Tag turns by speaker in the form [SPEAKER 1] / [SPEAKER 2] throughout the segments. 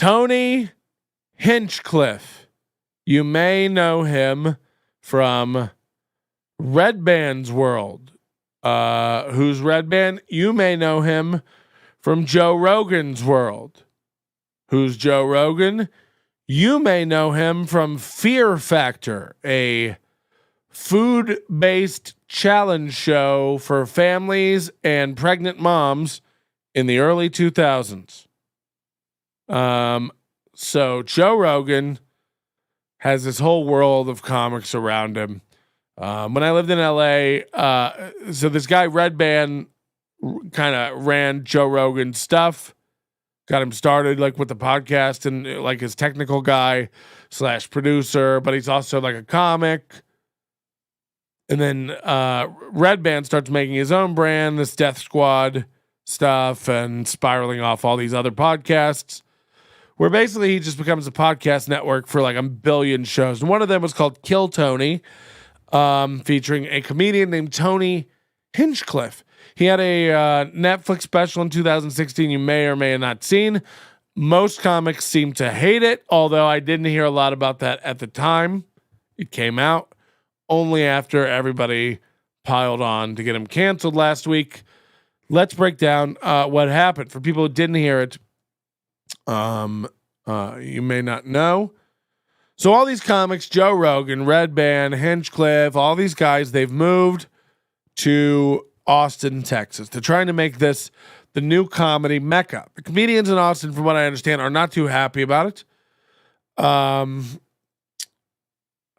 [SPEAKER 1] Tony Hinchcliffe. You may know him from Red Band's world. Who's Red Band? You may know him from Joe Rogan's world. Who's Joe Rogan? You may know him from Fear Factor, a food-based challenge show for families and pregnant moms in the early 2000s. So Joe Rogan has this whole world of comics around him. When I lived in LA, so this guy Red Band kind of ran Joe Rogan's stuff, got him started like with the podcast and like his technical guy / producer, but he's also like a comic. And then Red Band starts making his own brand, this Death Squad stuff, and spiraling off all these other podcasts, where basically he just becomes a podcast network for like a billion shows. And one of them was called Kill Tony, featuring a comedian named Tony Hinchcliffe. He had a Netflix special in 2016 you may or may have not seen. Most comics seem to hate it, although I didn't hear a lot about that at the time it came out, only after everybody piled on to get him canceled last week. Let's break down what happened. For people who didn't hear it, you may not know. So all these comics, Joe Rogan, Red Band, Hinchcliffe, all these guys, they've moved to Austin, Texas. They're trying to make this the new comedy mecca. The comedians in Austin, from what I understand, are not too happy about it.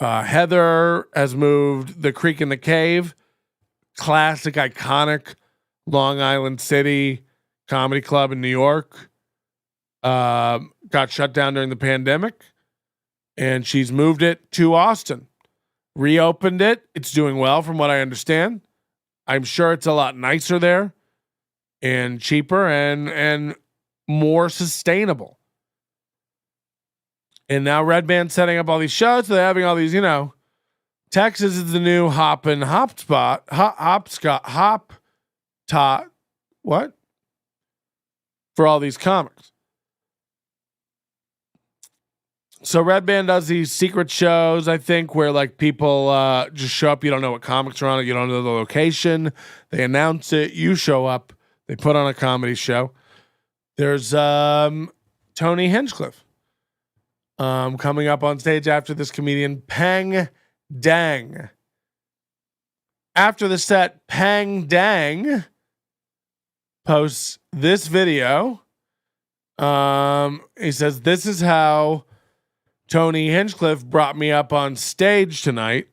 [SPEAKER 1] Heather has moved the Creek in the Cave, classic, iconic Long Island City comedy club in New York. Got shut down during the pandemic, and she's moved it to Austin. Reopened it. It's doing well from what I understand. I'm sure it's a lot nicer there and cheaper and more sustainable. And now Red Band's setting up all these shows. So they're having all these, Texas is the new hop and hop spot. What? For all these comics. So Red Band does these secret shows, I think, where like people just show up. You don't know what comics are on it. You don't know the location. They announce it. You show up. They put on a comedy show. There's Tony Hinchcliffe coming up on stage after this comedian, Peng Dang. After the set, Peng Dang posts this video. He says, "This is how Tony Hinchcliffe brought me up on stage tonight,"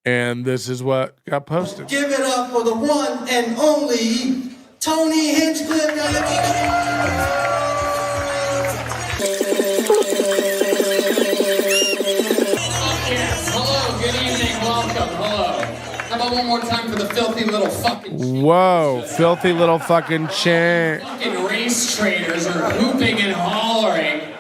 [SPEAKER 1] and this is what got posted.
[SPEAKER 2] Give it up for the one and only Tony Hinchcliffe.
[SPEAKER 3] Yes, hello, good evening, welcome, hello. How about one more time for the filthy little fucking...
[SPEAKER 1] Whoa, filthy little fucking chant.
[SPEAKER 3] Fucking race traders are hooping and hollering.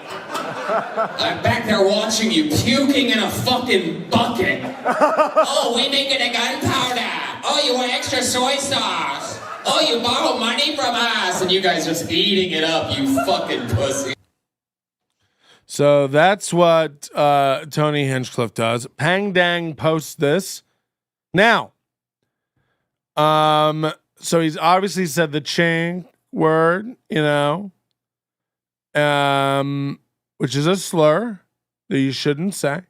[SPEAKER 3] I'm back there watching you puking in a fucking bucket. Oh, we making a gunpowder. Oh, you want extra soy sauce. Oh, you borrow money from us. And you guys just eating it up, you fucking pussy.
[SPEAKER 1] So that's what Tony Hinchcliffe does. Peng Dang posts this. Now, so he's obviously said the ching word, which is a slur that you shouldn't say,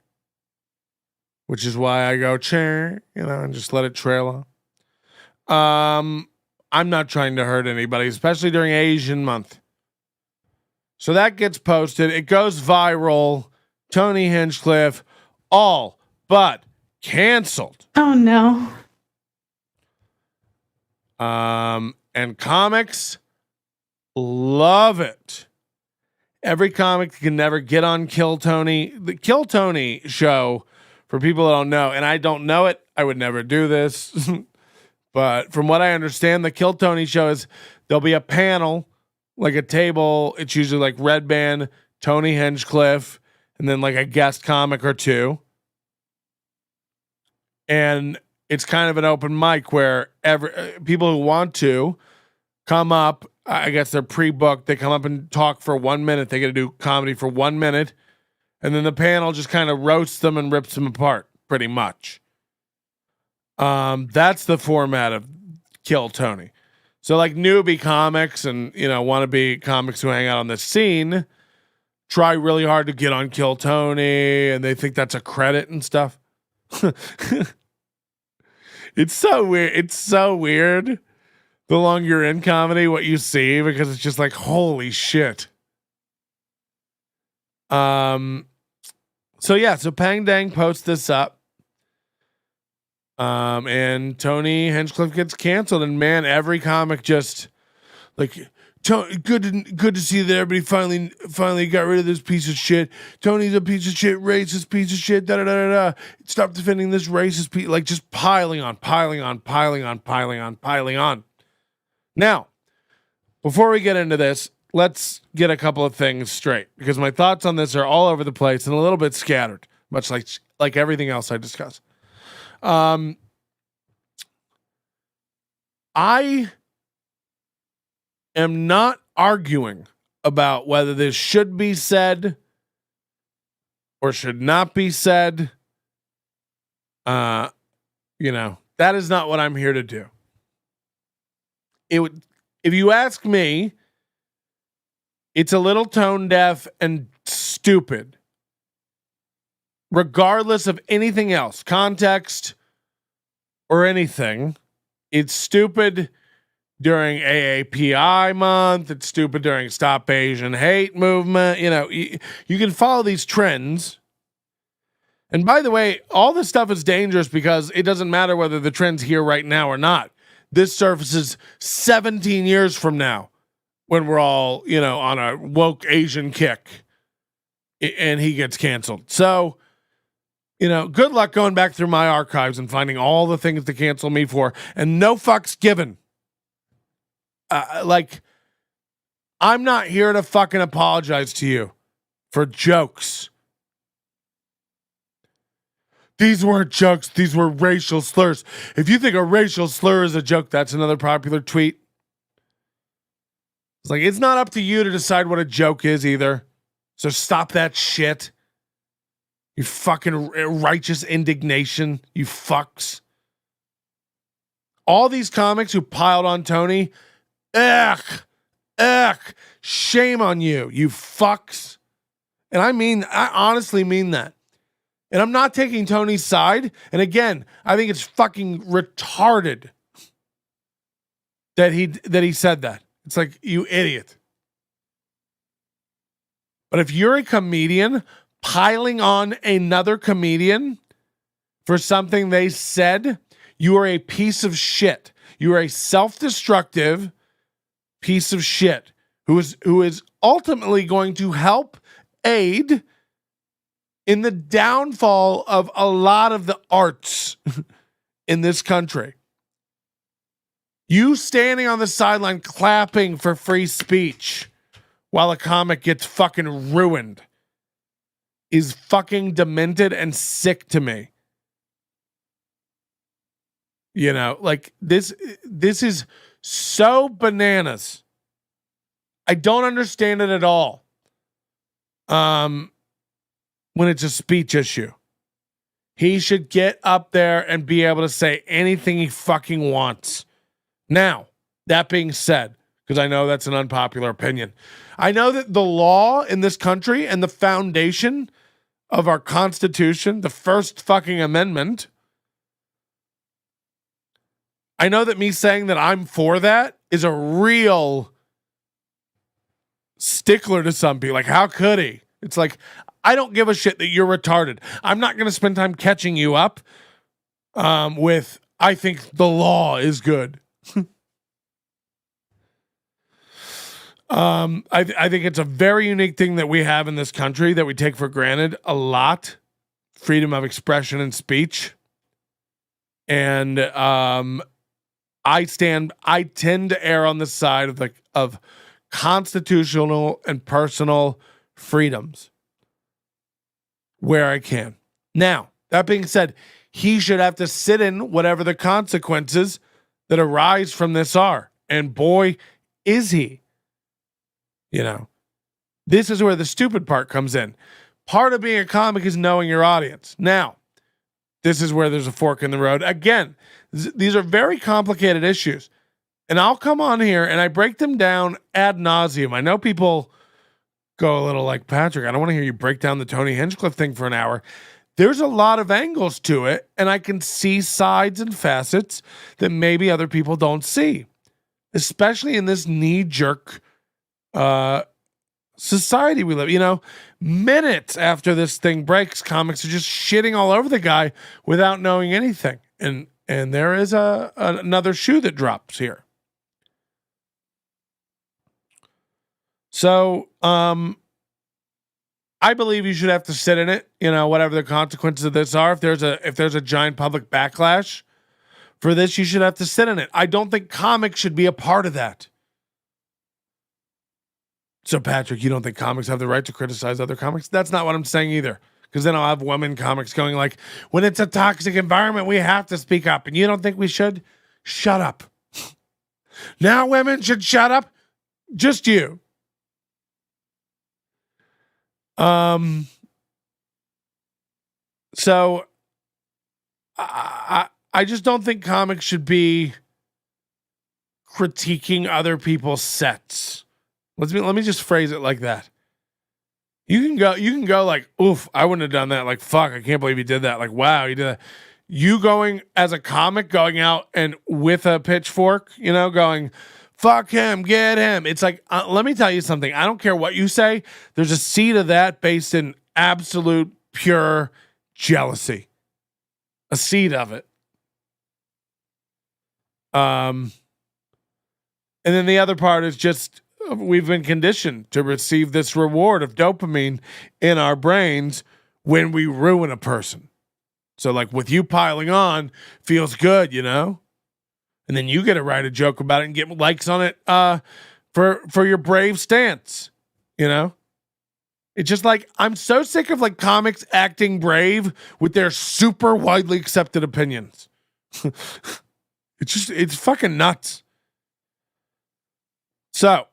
[SPEAKER 1] which is why I go ching, and just let it trail on. I'm not trying to hurt anybody, especially during Asian month. So that gets posted. It goes viral. Tony Hinchcliffe, all but canceled.
[SPEAKER 4] Oh, no.
[SPEAKER 1] And comics love it. Every comic can never get on Kill Tony. The Kill Tony show, for people that don't know, and I don't know it, I would never do this. But from what I understand, the Kill Tony show is there'll be a panel, like a table. It's usually like Red Band, Tony Hinchcliffe, and then like a guest comic or two. And it's kind of an open mic where people who want to come up. I guess they're pre-booked. They come up and talk for 1 minute. They got to do comedy for 1 minute. And then the panel just kind of roasts them and rips them apart, pretty much. That's the format of Kill Tony. So like newbie comics and, wannabe comics who hang out on the scene try really hard to get on Kill Tony, and they think that's a credit and stuff. It's so weird. It's so weird. The longer you're in comedy, what you see, because it's just like, holy shit. So Peng Dang posts this up. And Tony Hinchcliffe gets canceled, and man, every comic just like, good to see that everybody finally got rid of this piece of shit. Tony's a piece of shit, racist piece of shit. Da da da da da. Stop defending this racist piece. Like just piling on. Now, before we get into this, let's get a couple of things straight, because my thoughts on this are all over the place and a little bit scattered, much like everything else I discuss. I am not arguing about whether this should be said or should not be said. That is not what I'm here to do. If you ask me, it's a little tone deaf and stupid. Regardless of anything else, context or anything, it's stupid during AAPI month. It's stupid during Stop Asian Hate movement. You can follow these trends. And by the way, all this stuff is dangerous because it doesn't matter whether the trend's here right now or not. This surfaces 17 years from now when we're all, on a woke Asian kick and he gets canceled. So, good luck going back through my archives and finding all the things to cancel me for, and no fucks given. I'm not here to fucking apologize to you for jokes. These weren't jokes. These were racial slurs. If you think a racial slur is a joke, that's another popular tweet. It's like, it's not up to you to decide what a joke is either. So stop that shit. You fucking righteous indignation, you fucks. All these comics who piled on Tony, shame on you, you fucks. And I honestly mean that. And I'm not taking Tony's side. And again, I think it's fucking retarded that he said that. It's like, you idiot. But if you're a comedian piling on another comedian for something they said, you are a piece of shit. You are a self-destructive piece of shit who is ultimately going to help aid in the downfall of a lot of the arts in this country. You standing on the sideline clapping for free speech while a comic gets fucking ruined is fucking demented and sick to me. This is so bananas. I don't understand it at all. When it's a speech issue, he should get up there and be able to say anything he fucking wants. Now, that being said, because I know that's an unpopular opinion, I know that the law in this country and the foundation of our Constitution, the first fucking amendment, I know that me saying that I'm for that is a real stickler to some people. Like, how could he? It's like, I don't give a shit that you're retarded. I'm not going to spend time catching you up with, I think the law is good. I think it's a very unique thing that we have in this country that we take for granted a lot. Freedom of expression and speech. And I tend to err on the side of constitutional and personal freedoms where I can. Now, that being said, he should have to sit in whatever the consequences that arise from this are. And boy, is he? You know, this is where the stupid part comes in. Part of being a comic is knowing your audience. Now, this is where there's a fork in the road. Again, these are very complicated issues. And I'll come on here and I break them down ad nauseum. I know people go a little like, Patrick, I don't want to hear you break down the Tony Hinchcliffe thing for an hour. There's a lot of angles to it, and I can see sides and facets that maybe other people don't see, especially in this knee-jerk society we live. You know, minutes after this thing breaks, comics are just shitting all over the guy without knowing anything. And there is another shoe that drops here. So, I believe you should have to sit in it, you know, whatever the consequences of this are. If there's a giant public backlash for this, you should have to sit in it. I don't think comics should be a part of that. So, Patrick, you don't think comics have the right to criticize other comics? That's not what I'm saying either. Because then I'll have women comics going like, when it's a toxic environment, we have to speak up. And you don't think we should? Shut up. Now women should shut up? Just you. So I just don't think comics should be critiquing other people's sets. Let me just phrase it like that. You can go like, oof, I wouldn't have done that. Like, fuck, I can't believe you did that. Like, wow, you did that. You going as a comic, going out and with a pitchfork, you know, going, fuck him, get him. It's like, let me tell you something. I don't care what you say. There's a seed of that based in absolute pure jealousy. A seed of it. And then the other part is just, we've been conditioned to receive this reward of dopamine in our brains when we ruin a person. So like with you piling on feels good, you know? And then you get to write a joke about it and get likes on it for your brave stance, you know? It's just like, I'm so sick of like comics acting brave with their super widely accepted opinions. It's fucking nuts. So,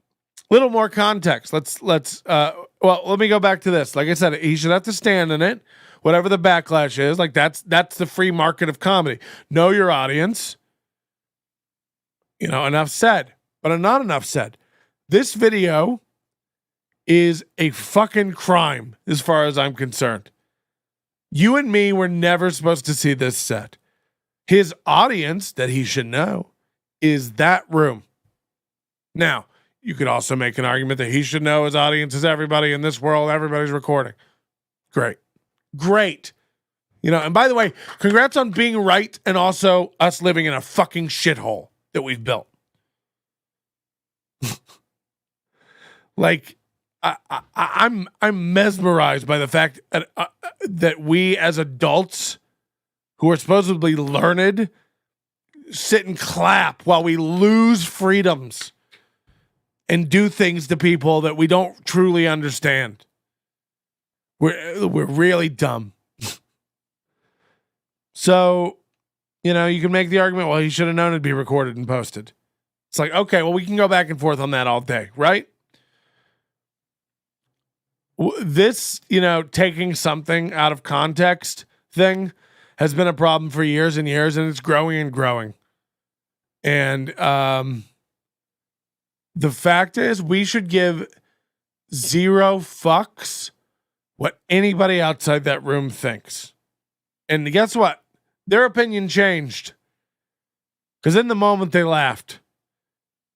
[SPEAKER 1] little more context. Let me go back to this. Like I said, he should have to stand in it, whatever the backlash is. Like that's the free market of comedy. Know your audience. You know, enough said, but not enough said. This video is a fucking crime as far as I'm concerned. You and me were never supposed to see this set. His audience, that he should know, is that room. Now, you could also make an argument that he should know his audience is everybody in this world. Everybody's recording. Great. You know, and by the way, congrats on being right and also us living in a fucking shithole that we've built. Like, I'm mesmerized by the fact that we as adults who are supposedly learned sit and clap while we lose freedoms and do things to people that we don't truly understand. We're really dumb. So, you know, you can make the argument, well, he should have known it'd be recorded and posted. It's like, okay, well, we can go back and forth on that all day, right? This, you know, taking something out of context thing has been a problem for years and years, and it's growing and growing. And the fact is, we should give zero fucks what anybody outside that room thinks. And guess what? Their opinion changed. Because in the moment they laughed.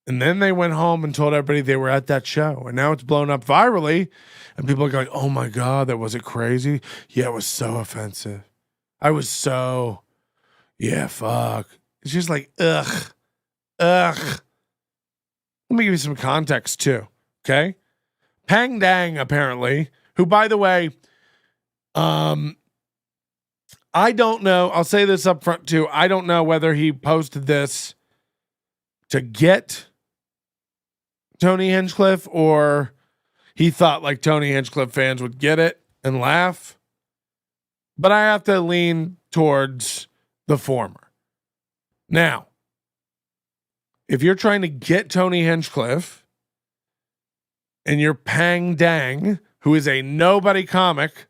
[SPEAKER 1] And then they went home and told everybody they were at that show. And now it's blown up virally. And people are going, oh my God, was it crazy? Yeah, it was so offensive. Yeah, fuck. It's just like, ugh. Let me give you some context too. Okay. Peng Dang, apparently, who, by the way, I don't know. I'll say this up front too. I don't know whether he posted this to get Tony Hinchcliffe or he thought like Tony Hinchcliffe fans would get it and laugh. But I have to lean towards the former. Now, if you're trying to get Tony Hinchcliffe and you're Peng Dang, who is a nobody comic,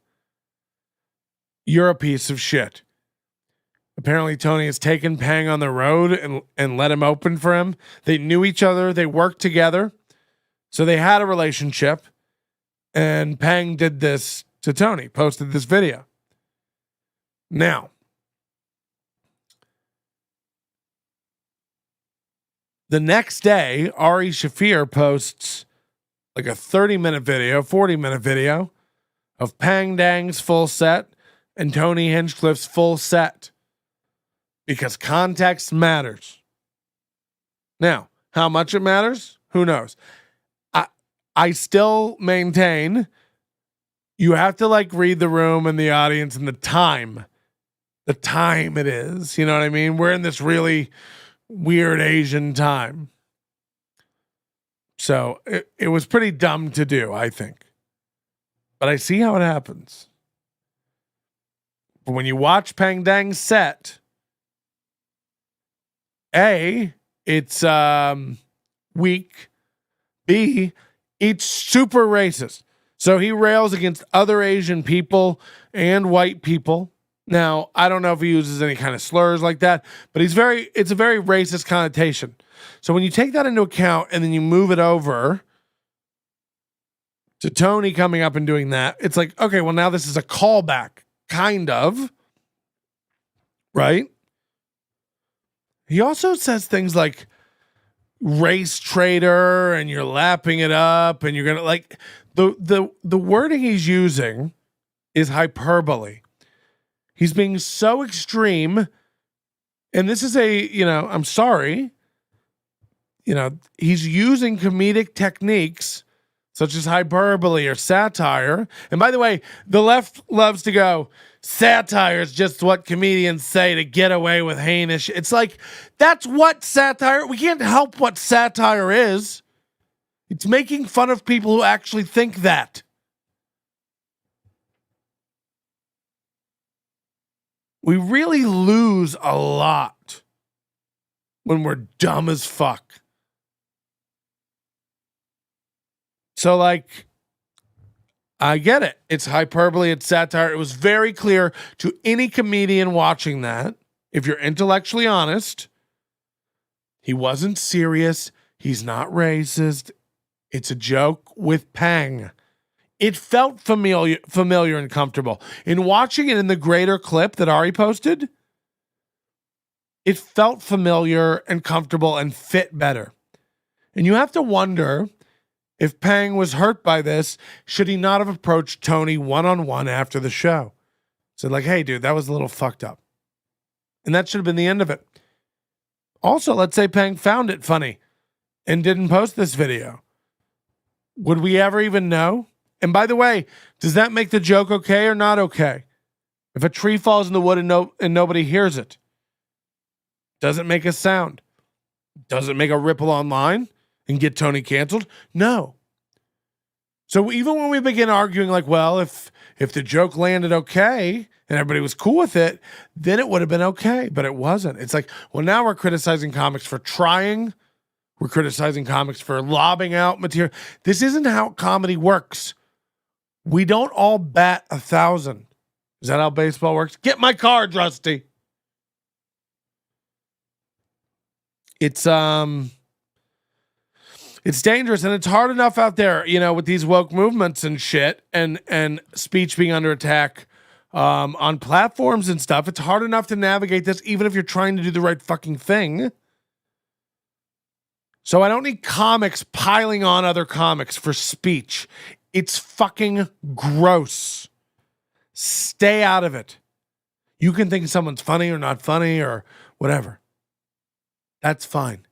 [SPEAKER 1] you're a piece of shit. Apparently, Tony has taken Peng on the road and let him open for him. They knew each other. They worked together. So they had a relationship. And Peng did this to Tony, posted this video. Now, the next day, Ari Shafir posts like a 30-minute video, 40-minute video of Peng Dang's full set and Tony Hinchcliffe's full set. Because context matters. Now, how much it matters? Who knows? I still maintain you have to like read the room and the audience and the time it is. You know what I mean? We're in this really weird Asian time. So it was pretty dumb to do, I think. But I see how it happens. But when you watch Peng Dang's set, A, it's weak. B, it's super racist. So he rails against other Asian people and white people. Now, I don't know if he uses any kind of slurs like that, but it's a very racist connotation. So when you take that into account and then you move it over to Tony coming up and doing that, it's like, okay, well, now this is a callback, kind of. Right? He also says things like race traitor and you're lapping it up and you're going to like the wording he's using is hyperbole. He's being so extreme. And this is I'm sorry. He's using comedic techniques such as hyperbole or satire. And by the way, the left loves to go, satire is just what comedians say to get away with heinous. It's like, that's what satire, we can't help what satire is. It's making fun of people who actually think that. We really lose a lot when we're dumb as fuck. So like, I get it. It's hyperbole, it's satire. It was very clear to any comedian watching that, if you're intellectually honest, he wasn't serious. He's not racist. It's a joke with Peng. It felt familiar and comfortable. In watching it in the greater clip that Ari posted, it felt familiar and comfortable and fit better. And you have to wonder, if Peng was hurt by this, should he not have approached Tony one-on-one after the show? Said like, hey, dude, that was a little fucked up. And that should have been the end of it. Also, let's say Peng found it funny and didn't post this video. Would we ever even know? And by the way, does that make the joke okay or not okay? If a tree falls in the wood and nobody hears it, does it make a sound? Does it make a ripple online and get Tony canceled? No. So even when we begin arguing like, well, if the joke landed okay and everybody was cool with it, then it would have been okay, but it wasn't. It's like, well, now we're criticizing comics for trying. We're criticizing comics for lobbing out material. This isn't how comedy works. We don't all bat 1,000. Is that how baseball works? Get my card, Rusty. It's dangerous, and it's hard enough out there, with these woke movements and shit and speech being under attack on platforms and stuff. It's hard enough to navigate this, even if you're trying to do the right fucking thing. So I don't need comics piling on other comics for speech. It's fucking gross. Stay out of it. You can think someone's funny or not funny or whatever. That's fine.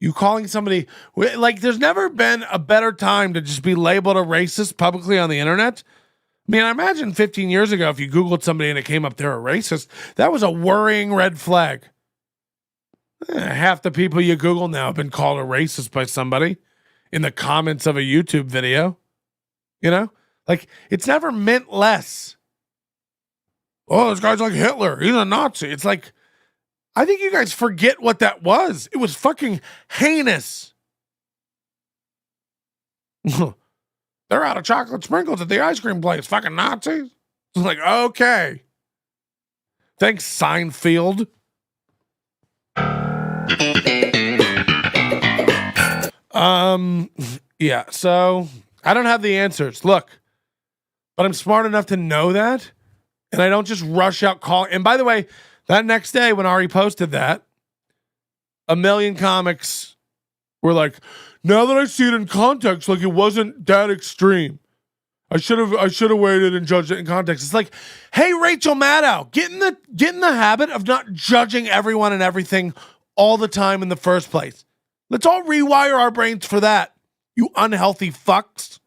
[SPEAKER 1] You calling somebody, like, there's never been a better time to just be labeled a racist publicly on the internet. I mean, I imagine 15 years ago, if you Googled somebody and it came up they're a racist, that was a worrying red flag. Half the people you Google now have been called a racist by somebody in the comments of a YouTube video. Like, it's never meant less. Oh, this guy's like Hitler. He's a Nazi. It's like, I think you guys forget what that was. It was fucking heinous. They're out of chocolate sprinkles at the ice cream place. Fucking Nazis. It's like, okay. Thanks, Seinfeld. Yeah, so I don't have the answers. Look, but I'm smart enough to know that. And I don't just rush out call. And by the way, that next day when Ari posted that, a million comics were like, now that I see it in context, like it wasn't that extreme. I should have waited and judged it in context. It's like, hey, Rachel Maddow, get in the habit of not judging everyone and everything all the time in the first place. Let's all rewire our brains for that, you unhealthy fucks.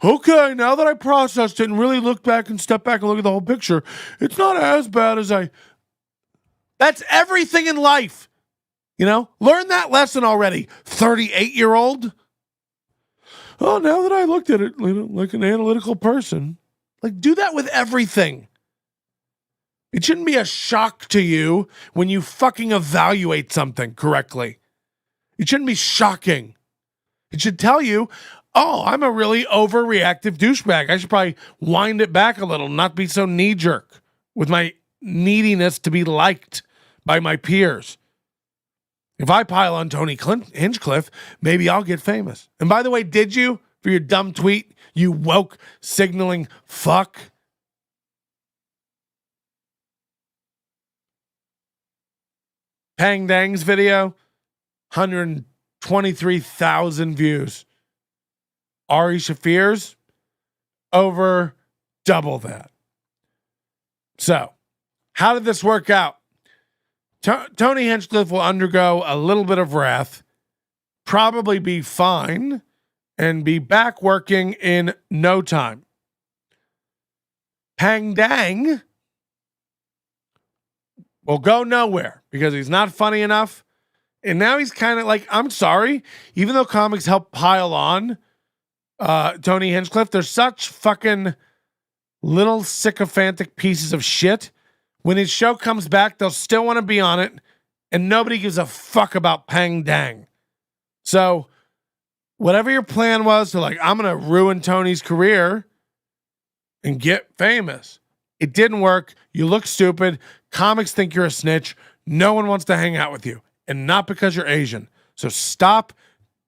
[SPEAKER 1] Okay, now that I processed it and really look back and step back and look at the whole picture, it's not as bad as That's everything in life. You know, learn that lesson already, 38-year-old. Oh, now that I looked at it like an analytical person, like do that with everything. It shouldn't be a shock to you when you fucking evaluate something correctly. It shouldn't be shocking. It should tell you, oh, I'm a really overreactive douchebag. I should probably wind it back a little, not be so knee-jerk with my neediness to be liked by my peers. If I pile on Tony Hinchcliffe, maybe I'll get famous. And by the way, did you, for your dumb tweet, you woke signaling fuck? Peng Dang's video, 123,000 views. Ari Shaffir's, over double that. So, how did this work out? Tony Hinchcliffe will undergo a little bit of wrath, probably be fine, and be back working in no time. Peng Dang will go nowhere because he's not funny enough. And now he's kind of like, I'm sorry, even though comics help pile on Tony Hinchcliffe, they're such fucking little sycophantic pieces of shit. When his show comes back, they'll still want to be on it, and nobody gives a fuck about Peng Dang. So, whatever your plan was to like, I'm going to ruin Tony's career and get famous, it didn't work. You look stupid. Comics think you're a snitch. No one wants to hang out with you, and not because you're Asian. So stop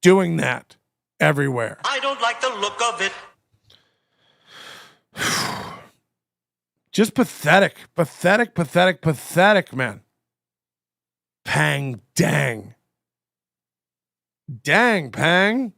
[SPEAKER 1] doing that everywhere.
[SPEAKER 4] I don't like the look of it.
[SPEAKER 1] Just pathetic, man. Peng Dang. Dang, Peng.